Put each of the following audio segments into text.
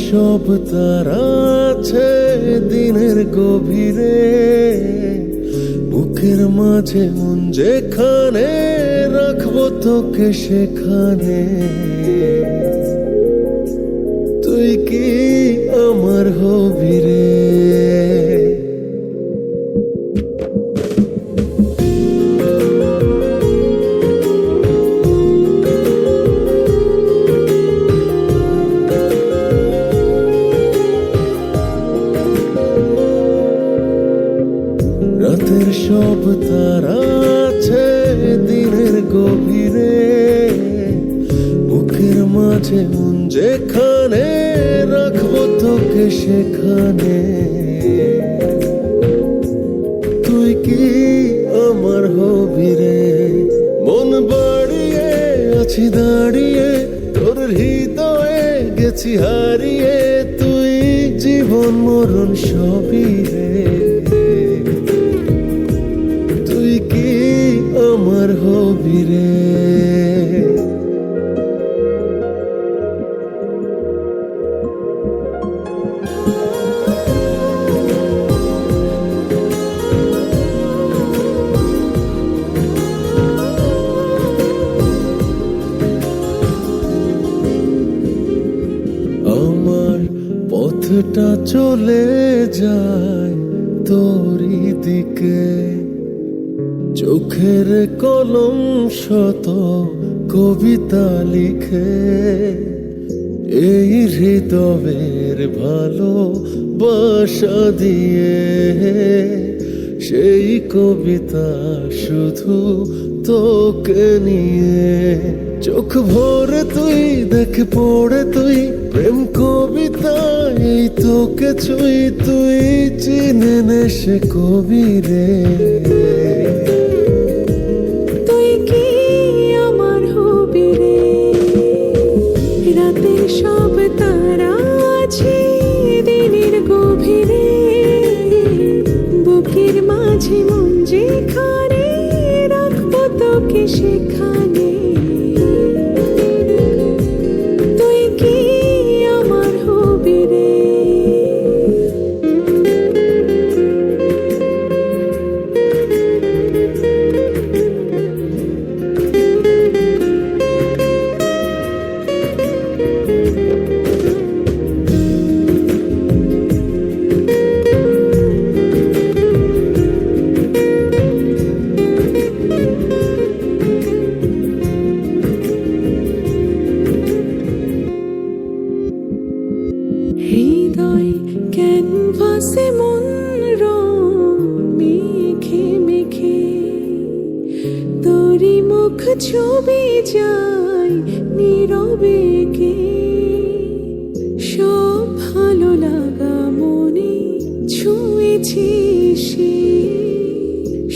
সব তারা আছে দিনের গভীরে, বুকের মাঝে মন যেখানে রাখবো তোকে সেখানে। তুই কি আমার হবি রে? রাতের সব তারা আছে দিনের গভীরে, বুকের মাঝে মন যেখানে রাখবো তোকে সেখানে। তুই কি আমার হবি রে? মন বাড়িয়ে আছি দাঁড়িয়ে, তোর হৃদয়ে গেছি হারিয়ে। তুই জীবন মরণ সবই রে। তুই কি আমার হবি রে? আমার পথটা চলে যায় তোরই দিকে, চোখের কলম শত কবিতা লিখে। এই হৃদয়ের ভালোবাসা দিয়ে সেই কবিতা শুধু তোকে নিয়ে। চোখ ভরে তুই দেখ পড়ে তুই প্রেম কবিতা, এই তোকে ছুঁই। তুই চিনে নে সে কবি রে। তুই কি আমার হবি রে? রাতের সব তারা আছে দিনের গভীরে, বুকের মাঝে মন যেখানে রাখবো তোকে সেখানে। তুই কি আমার হবি রে? হৃদয় ক্যানভাসে মন রং মেখে মেখে, তোরই মুখ ছবি যায় নীরবে কে। সব ভালো লাগা মনে ছুঁয়েছি সে,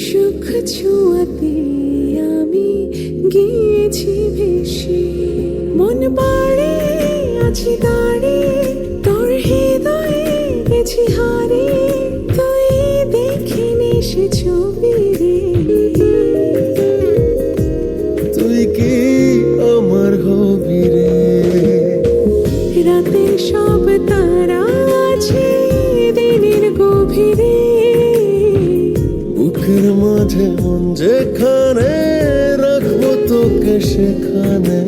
সুখ ছোঁয়াতে আমি গিয়েছি ভেসে। মন বাড়ে আছি দাঁড়িয়ে, তোর হৃদয়ে গেছি হারিয়ে। তুই দেখিনি সে ছবি রে। তুই কি আমার হবি রে? রাতের সব তারা আছে দিনের গভীরে, বুকের মাঝে মন যেখানে রাখবো তোকে সেখানে।